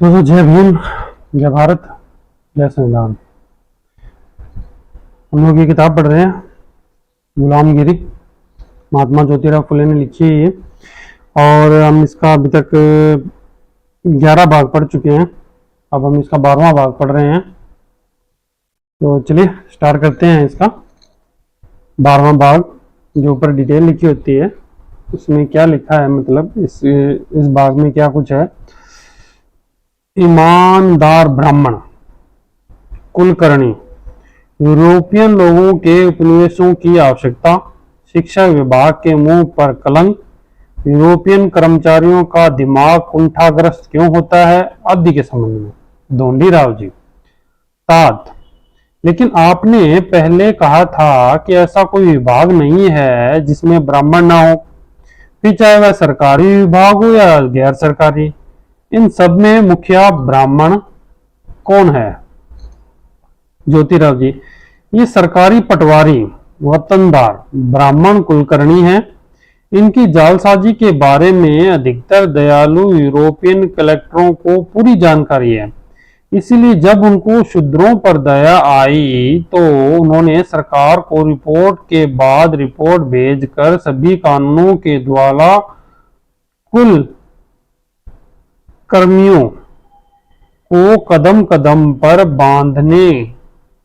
तो जय भीम, जय भारत, जय संविधान। हम लोग ये किताब पढ़ रहे हैं गुलामगिरी, महात्मा ज्योतिराव फुले ने लिखी है ये। और हम इसका अभी तक 11 भाग पढ़ चुके हैं। अब हम इसका 12वां भाग पढ़ रहे हैं। तो चलिए स्टार्ट करते हैं इसका 12वां भाग। जो ऊपर डिटेल लिखी होती है उसमें क्या लिखा है, मतलब इस भाग में क्या कुछ है। ईमानदार ब्राह्मण कुलकर्णी, यूरोपियन लोगों के उपनिवेशों की आवश्यकता, शिक्षा विभाग के मुंह पर कलंक, यूरोपियन कर्मचारियों का दिमाग कुंठाग्रस्त क्यों होता है आदि के संबंध में धोंडी राव जी। तात, लेकिन आपने पहले कहा था कि ऐसा कोई विभाग नहीं है जिसमें ब्राह्मण ना हो, फिर चाहे वह सरकारी विभाग हो या गैर सरकारी। इन सब में मुखिया ब्राह्मण कौन है? ज्योतिराव जी, ये सरकारी पटवारी वतनदार ब्राह्मण कुलकर्णी हैं। इनकी जालसाजी के बारे में अधिकतर दयालु यूरोपियन कलेक्टरों को पूरी जानकारी है, इसीलिए जब उनको शूद्रों पर दया आई तो उन्होंने सरकार को रिपोर्ट के बाद रिपोर्ट भेजकर सभी कानूनों के द्वारा कुल कर्मियों को कदम कदम पर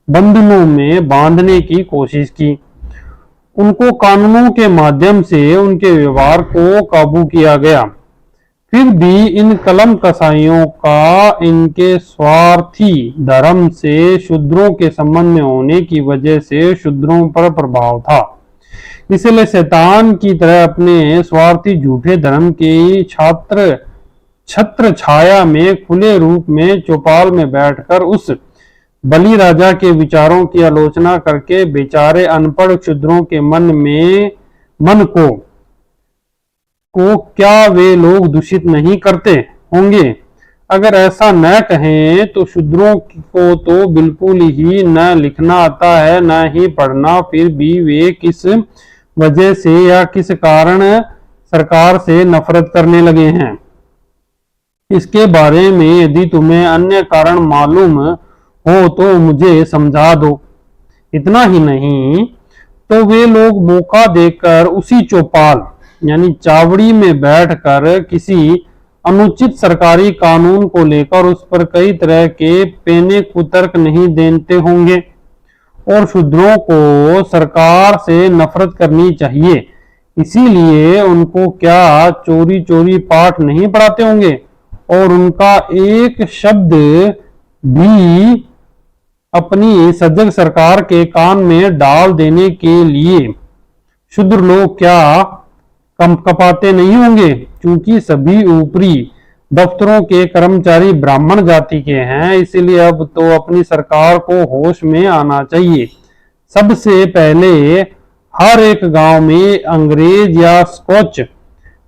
बंधनों में बांधने की कोशिश की। उनको कानूनों के माध्यम से उनके व्यवहार को काबू किया गया। फिर भी इन कलम कसाईयों का इनके स्वार्थी धर्म से शूद्रों के संबंध में होने की वजह से शूद्रों पर प्रभाव था। इसलिए शैतान की तरह अपने स्वार्थी झूठे धर्म की छत्र छाया में खुले रूप में चौपाल में बैठकर उस बलि राजा के विचारों की आलोचना करके बेचारे अनपढ़ शूद्रों के मन को क्या वे लोग दूषित नहीं करते होंगे? अगर ऐसा न कहें तो शूद्रों को तो बिल्कुल ही न लिखना आता है न ही पढ़ना, फिर भी वे किस वजह से या किस कारण सरकार से नफरत करने लगे हैं, इसके बारे में यदि तुम्हें अन्य कारण मालूम हो तो मुझे समझा दो। इतना ही नहीं तो वे लोग मौका देकर उसी चौपाल यानी चावड़ी में बैठकर किसी अनुचित सरकारी कानून को लेकर उस पर कई तरह के पेने कुतर्क नहीं देते होंगे। और शूद्रों को सरकार से नफरत करनी चाहिए, इसीलिए उनको क्या चोरी चोरी पाठ नहीं पढ़ाते होंगे और उनका एक शब्द भी अपनी सजग सरकार के कान में डाल देने के लिए शूद्र लोग क्या कपाते नहीं होंगे? क्योंकि सभी ऊपरी दफ्तरों के कर्मचारी ब्राह्मण जाति के हैं, इसीलिए अब तो अपनी सरकार को होश में आना चाहिए। सबसे पहले हर एक गांव में अंग्रेज या स्कॉच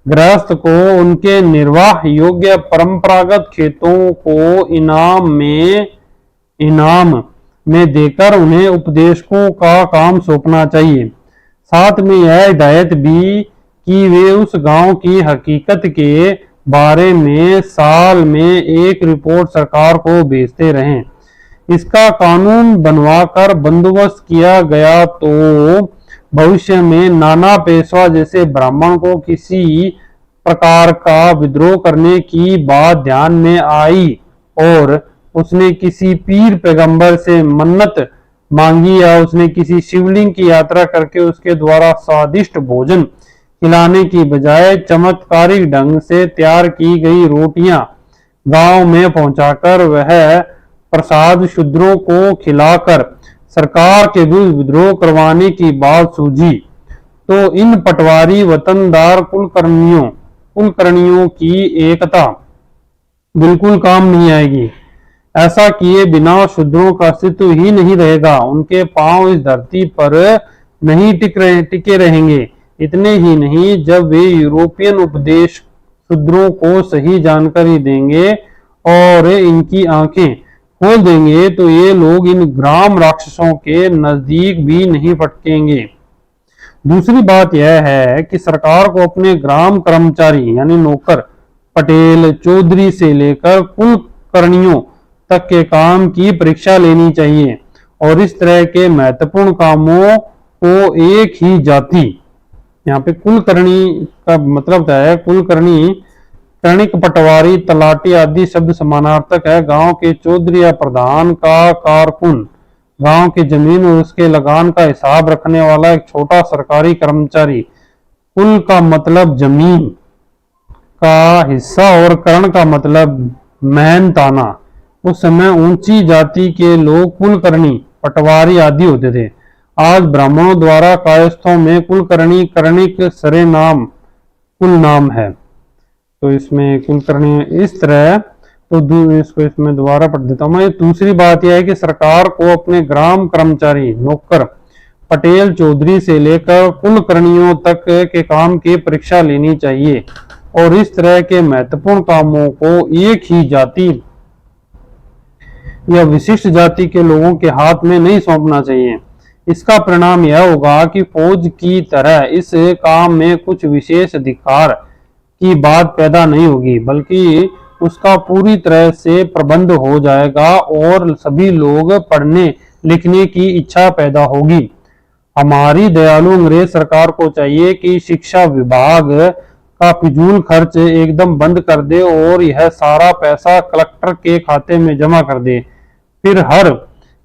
गृहस्थ को उनके निर्वाह योग्य परंपरागत खेतों को इनाम में देकर उन्हें उपदेशकों का काम सौंपना चाहिए। साथ में यह हिदायत भी कि वे उस गांव की हकीकत के बारे में साल में एक रिपोर्ट सरकार को भेजते रहें। इसका कानून बनवाकर बंदोबस्त किया गया तो भविष्य में नाना पेशवा जैसे ब्राह्मण को किसी प्रकार का विद्रोह करने की बात ध्यान में आई और उसने किसी पीर पैगंबर से मन्नत मांगी या उसने किसी शिवलिंग की यात्रा करके उसके द्वारा स्वादिष्ट भोजन खिलाने की बजाय चमत्कारिक ढंग से तैयार की गई रोटियां गांव में पहुंचाकर वह प्रसाद शूद्रों को खिलाकर सरकार के विरुद्ध विद्रोह करवाने की बात सूझी तो इन पटवारी वतनदार कुलकर्णियों की एकता बिल्कुल काम नहीं आएगी। ऐसा किए बिना शूद्रों का अस्तित्व ही नहीं रहेगा, उनके पांव इस धरती पर नहीं टिके रहेंगे। इतने ही नहीं, जब वे यूरोपियन उपदेश शूद्रों को सही जानकारी देंगे और इनकी आंखें खोल देंगे तो ये लोग इन ग्राम राक्षसों के नजदीक भी नहीं फटकेंगे। दूसरी बात यह है कि सरकार को अपने ग्राम कर्मचारी यानी नौकर, पटेल, चौधरी से लेकर कुल कुलकर्णियों तक के काम की परीक्षा लेनी चाहिए और इस तरह के महत्वपूर्ण कामों को एक ही जाति, यहाँ पे कुलकर्णी का मतलब क्या है, कुलकर्णी कर्णिक, पटवारी, तलाटी आदि शब्द समानार्थक है। गांव के चौधरी या प्रधान का कारकुन, गांव की जमीन और उसके लगान का हिसाब रखने वाला एक छोटा सरकारी कर्मचारी। कुल का मतलब जमीन का हिस्सा और कर्ण का मतलब मेहनताना। उस समय ऊंची जाति के लोग कुलकर्णी, पटवारी आदि होते थे। आज ब्राह्मणों द्वारा कायस्थों में कुलकर्णी कर्णिक सरे नाम कुल नाम है। तो इसमें कुलकर्णी इस तरह, तो इसको इसमें दोबारा पढ़ देता हूं मैं। दूसरी बात यह है कि सरकार को अपने ग्राम कर्मचारी, नौकर, पटेल, चौधरी से लेकर कुलकर्णियों तक के काम की परीक्षा लेनी चाहिए और इस तरह के महत्वपूर्ण कामों को एक ही जाति या विशिष्ट जाति के लोगों के हाथ में नहीं सौंपना चाहिए। इसका परिणाम यह होगा कि फौज की तरह इस काम में कुछ विशेष अधिकार की बात पैदा नहीं होगी, बल्कि उसका पूरी तरह से प्रबंध हो जाएगा और सभी लोग पढ़ने लिखने की इच्छा पैदा होगी। हमारी दयालु अंग्रेज सरकार को चाहिए कि शिक्षा विभाग का फिजूल खर्च एकदम बंद कर दे और यह सारा पैसा कलेक्टर के खाते में जमा कर दे। फिर हर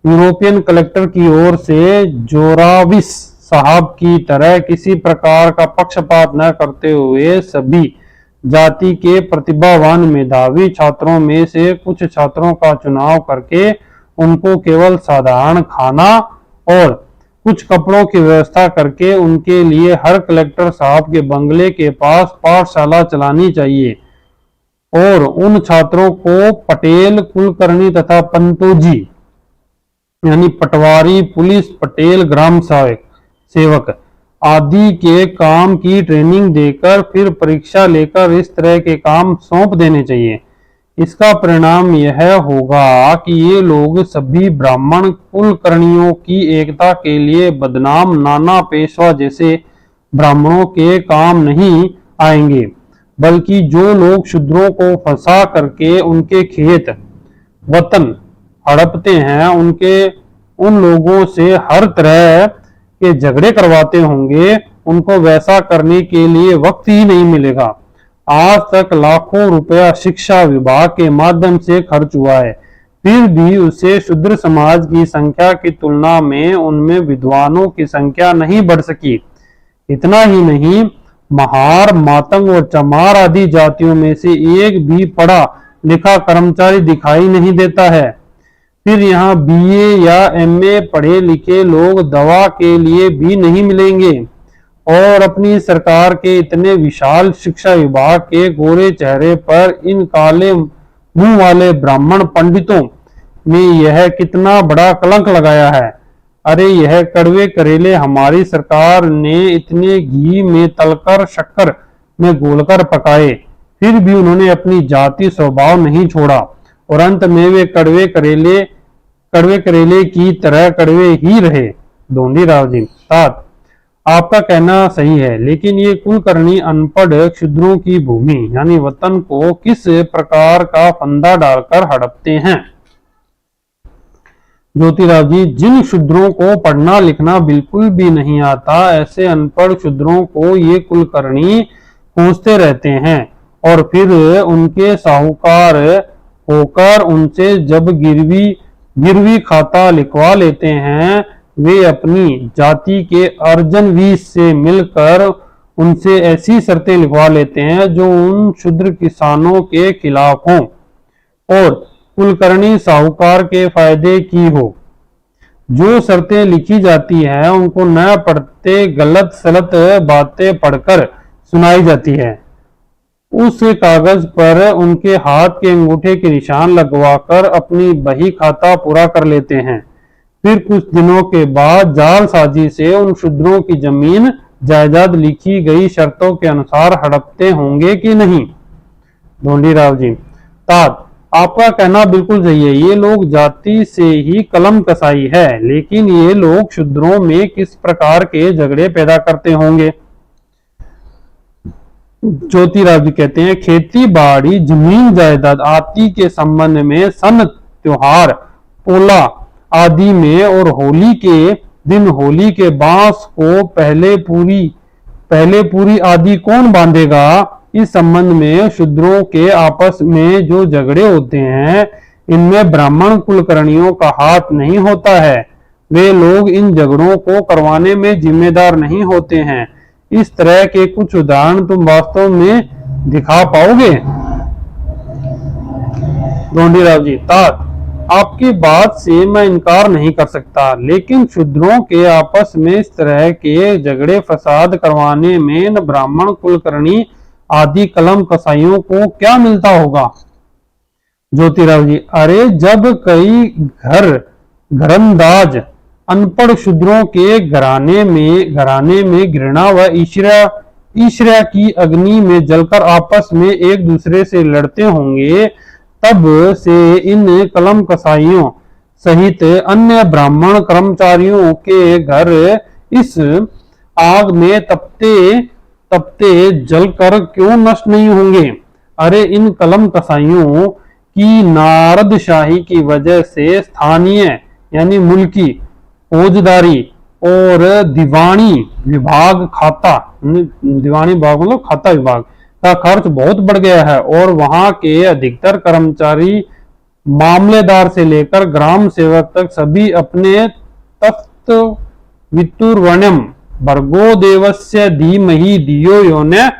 यूरोपियन कलेक्टर की ओर से जोराविस साहब की तरह किसी प्रकार का पक्षपात न करते हुए सभी जाति के प्रतिभावान मेधावी छात्रों में से कुछ छात्रों का चुनाव करके उनको केवल साधारण खाना और कुछ कपड़ों की व्यवस्था करके उनके लिए हर कलेक्टर साहब के बंगले के पास पाठशाला चलानी चाहिए और उन छात्रों को पटेल, कुलकर्णी तथा पंतोजी यानी पटवारी, पुलिस, पटेल, ग्राम सेवक आदि के काम की ट्रेनिंग देकर फिर परीक्षा लेकर इस तरह के काम सौंप देने चाहिए। इसका परिणाम यह होगा कि ये लोग सभी ब्राह्मण कुलकर्णियों की एकता के लिए बदनाम नाना पेशवा जैसे ब्राह्मणों के काम नहीं आएंगे, बल्कि जो लोग शूद्रों को फंसा करके उनके खेत वतन हड़पते हैं, उन लोगों से हर तरह के झगड़े करवाते होंगे, उनको वैसा करने के लिए वक्त ही नहीं मिलेगा। आज तक लाखों रुपया शिक्षा विभाग के माध्यम से खर्च हुआ है, फिर भी उससे शूद्र समाज की संख्या की तुलना में उनमें विद्वानों की संख्या नहीं बढ़ सकी। इतना ही नहीं, महार, मातंग और चमार आदि जातियों में से एक भी पढ़ा लिखा कर्मचारी दिखाई नहीं देता है। फिर यहाँ बीए या एमए पढ़े लिखे लोग दवा के लिए भी नहीं मिलेंगे और अपनी सरकार के इतने विशाल शिक्षा विभाग के गोरे चेहरे पर इन काले मुंह वाले ब्राह्मण पंडितों ने यह कितना बड़ा कलंक लगाया है। अरे यह कड़वे करेले हमारी सरकार ने इतने घी में तलकर शक्कर में घोलकर पकाए, फिर भी उन्होंने अपनी जाति स्वभाव नहीं छोड़ा और अंत में वे कड़वे करेले की तरह कड़वे ही रहे। ढोंडीराव जी। तात, आपका कहना सही है, लेकिन ये कुलकर्णी अनपढ़ क्षुद्रों की भूमि यानी वतन को किस प्रकार का फंदा डालकर हड़पते हैं। ज्योतिराव जी, जिन शूद्रों को पढ़ना लिखना बिल्कुल भी नहीं आता, ऐसे अनपढ़ शूद्रों को ये कुलकर्णी कोसते रहते हैं और फिर उनके साहूकार होकर उनसे जब गिरवी खाता लिखवा लेते हैं, वे अपनी जाति के अर्जन वीस से मिलकर उनसे ऐसी शर्तें लिखवा लेते हैं जो उन शूद्र किसानों के खिलाफ हों और कुलकर्णी साहूकार के फायदे की हो। जो शर्तें लिखी जाती हैं उनको न पढ़ते गलत सलत बातें पढ़कर सुनाई जाती है। उस कागज पर उनके हाथ के अंगूठे के निशान लगवाकर अपनी बही खाता पूरा कर लेते हैं। फिर कुछ दिनों के बाद जालसाजी से उन शूद्रों की जमीन जायदाद लिखी गई शर्तों के अनुसार हड़पते होंगे कि नहीं। ढोंडीराव जी। तात, आपका कहना बिल्कुल सही है, ये लोग जाति से ही कलम कसाई है, लेकिन ये लोग शूद्रों में किस प्रकार के झगड़े पैदा करते होंगे। ज्योतिराव जी कहते हैं खेती बाड़ी जमीन जायदाद आदि के संबंध में सन त्योहार पोला आदि में और होली के दिन होली के बांस को पहले पूरी आदि कौन बांधेगा। इस संबंध में शूद्रों के आपस में जो झगड़े होते हैं इनमें ब्राह्मण कुलकर्णियों का हाथ नहीं होता है। वे लोग इन झगड़ों को करवाने में जिम्मेदार नहीं होते हैं। इस तरह के कुछ उदाहरण तुम वास्तव में दिखा पाओगे। ढोंडीराव जी तात आपकी बात से मैं इनकार नहीं कर सकता, लेकिन शूद्रों के आपस में इस तरह के झगड़े फसाद करवाने में न ब्राह्मण कुलकर्णी आदि कलम कसाईयों को क्या मिलता होगा। ज्योतिराव जी अरे जब कई घरंदाज अनपढ़ शूद्रों के घराने में घृणा व ईर्ष्या की अग्नि में जलकर आपस में एक दूसरे से लड़ते होंगे, तब से इन कलम कसाईयों सहित अन्य ब्राह्मण कर्मचारियों के घर इस आग में तपते तपते जलकर क्यों नष्ट नहीं होंगे। अरे इन कलम कसाईयों की नारदशाही की वजह से स्थानीय यानी मुल्की फौजदारी और दीवानी विभाग मतलब खाता विभाग का खर्च बहुत बढ़ गया है और वहां के अधिकतर कर्मचारी मामलेदार से लेकर ग्राम सेवक तक सभी अपने तख्त वितुर्वण्यम भर्गो देवस्य धीमहि धियो यो न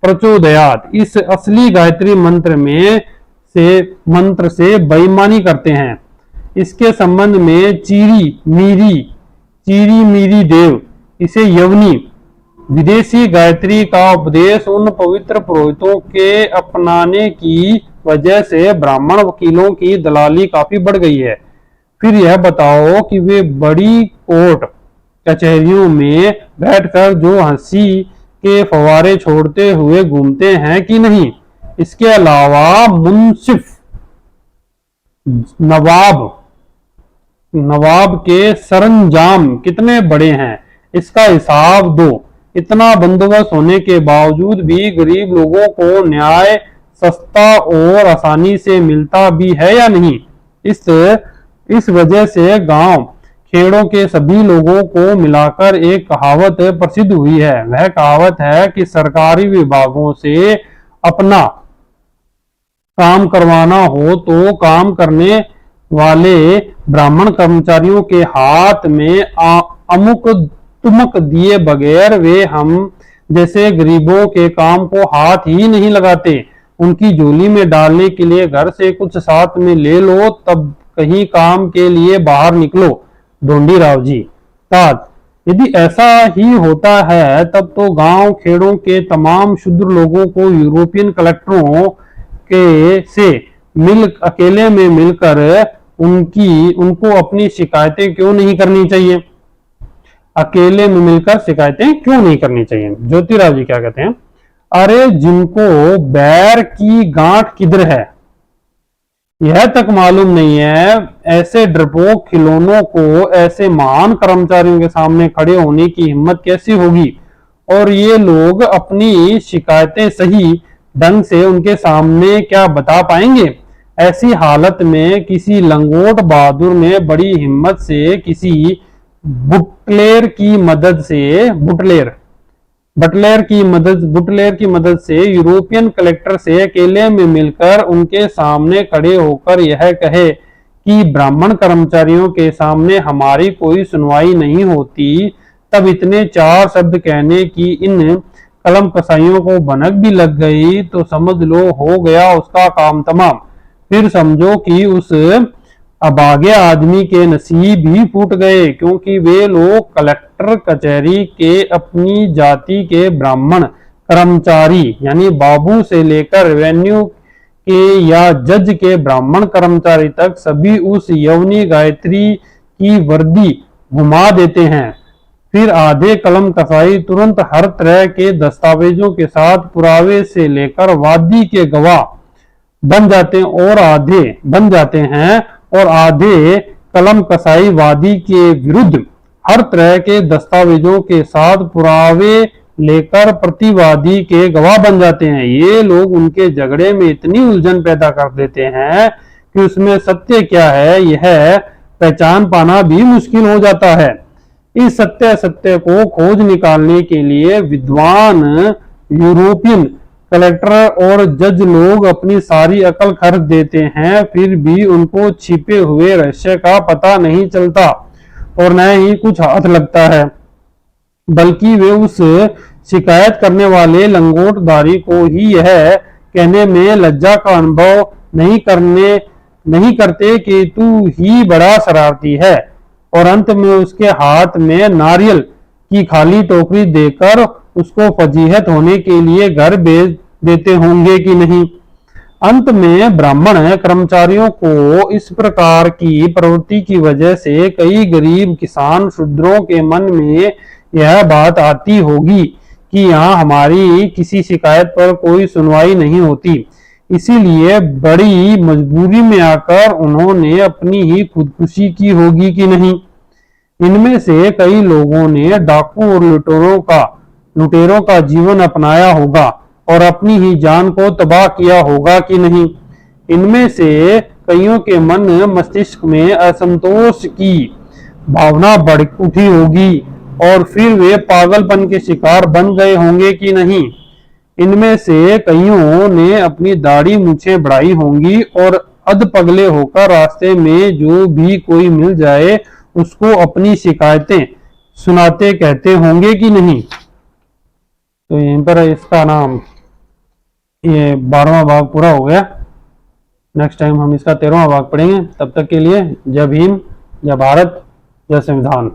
प्रचोदयात् इस असली गायत्री मंत्र से बेईमानी करते हैं। इसके संबंध में चीरी मीरी देव इसे यवनी विदेशी गायत्री का उपदेश उन पवित्र पुरोहितों के अपनाने की वजह से ब्राह्मण वकीलों की दलाली काफी बढ़ गई है। फिर यह बताओ कि वे बड़ी कोर्ट कचहरियों में बैठकर जो हंसी के फवारे छोड़ते हुए घूमते हैं कि नहीं। इसके अलावा मुंसिफ नवाब के सरंजाम कितने बड़े हैं इसका हिसाब दो। इतना बंदोबस्त होने के बावजूद भी गरीब लोगों को न्याय सस्ता और आसानी से मिलता भी है या नहीं। इस वजह से गांव खेड़ों के सभी लोगों को मिलाकर एक कहावत प्रसिद्ध हुई है। वह कहावत है कि सरकारी विभागों से अपना काम करवाना हो तो काम करने वाले ब्राह्मण कर्मचारियों के हाथ में अमुक तुमक दिए बगैर वे हम जैसे गरीबों के काम को हाथ ही नहीं लगाते। उनकी झोली में डालने के लिए घर से कुछ साथ में ले लो, तब कहीं काम के लिए बाहर निकलो। ढोंडीराव जी तात यदि ऐसा ही होता है तब तो गांव खेड़ों के तमाम शूद्र लोगों को यूरोपियन कलेक्टरों से अकेले में मिलकर उनको अपनी शिकायतें क्यों नहीं करनी चाहिए। अकेले में मिलकर शिकायतें क्यों नहीं करनी चाहिए। ज्योतिराव जी क्या कहते हैं अरे जिनको बैर की गांठ किधर है यह तक मालूम नहीं है, ऐसे डरपोक खिलौनों को ऐसे महान कर्मचारियों के सामने खड़े होने की हिम्मत कैसी होगी और ये लोग अपनी शिकायतें सही ढंग से उनके सामने क्या बता पाएंगे। ऐसी हालत में किसी लंगोट बहादुर ने बड़ी हिम्मत से किसी बुटलेर की मदद से यूरोपियन कलेक्टर से अकेले में मिलकर उनके सामने खड़े होकर यह कहे कि ब्राह्मण कर्मचारियों के सामने हमारी कोई सुनवाई नहीं होती, तब इतने चार शब्द कहने की इन कलम कसाईयों को भनक भी लग गई तो समझ लो हो गया उसका काम तमाम। फिर समझो कि उस अभागे आदमी के नसीब ही फूट गए, क्योंकि वे लोग कलेक्टर कचहरी के अपनी जाति के ब्राह्मण कर्मचारी यानी बाबू से लेकर रेवेन्यू के या जज के ब्राह्मण कर्मचारी तक सभी उस यवनी गायत्री की वर्दी घुमा देते हैं। फिर आधे कलम कसाई तुरंत हर तरह के दस्तावेजों के साथ पुरावे से लेकर वादी के गवाह बन जाते हैं और आधे कलम कसाई वादी के विरुद्ध हर तरह के दस्तावेजों के साथ पुरावे लेकर प्रतिवादी के गवाह बन जाते हैं। ये लोग उनके झगड़े में इतनी उलझन पैदा कर देते हैं कि उसमें सत्य क्या है यह पहचान पाना भी मुश्किल हो जाता है। इस सत्य को खोज निकालने के लिए विद्वान यूरोपियन कलेक्टर और जज लोग अपनी सारी अकल खर्च देते हैं, फिर भी उनको छिपे हुए रहस्य का पता नहीं चलता और न ही कुछ हाथ लगता है, बल्कि वे उस शिकायत करने वाले लंगोटधारी को ही यह कहने में लज्जा का अनुभव नहीं करते कि तू ही बड़ा शरारती है, और अंत में उसके हाथ में नारियल की खाली टोकरी देकर उसको फजीहत होने के लिए घर भेज देते होंगे कि नहीं। अंत में ब्राह्मण कर्मचारियों को इस प्रकार की प्रवृत्ति की वजह से कई गरीब किसान शूद्रों के मन में यह बात आती होगी कि यहाँ हमारी किसी शिकायत पर कोई सुनवाई नहीं होती, इसीलिए बड़ी मजबूरी में आकर उन्होंने अपनी ही खुदकुशी की होगी कि नहीं। इनमें से कई लोगों ने डाकू और लुटेरों का जीवन अपनाया होगा और अपनी ही जान को तबाह किया होगा कि नहीं। इनमें से कईयों के मन मस्तिष्क में असंतोष की भावना बढ़ उठी होगी और फिर वे पागलपन के शिकार बन गए होंगे कि नहीं। इनमें से कईयों ने अपनी दाढ़ी मूछें बढ़ाई होंगी और अधपगले होकर रास्ते में जो भी कोई मिल जाए उसको अपनी शिकायतें सुनाते कहते होंगे कि नहीं। तो यहीं पर इसका नाम ये 12वां भाग पूरा हो गया। नेक्स्ट टाइम हम इसका 13वां भाग पढ़ेंगे। तब तक के लिए जय भीम, जय भारत, जय संविधान।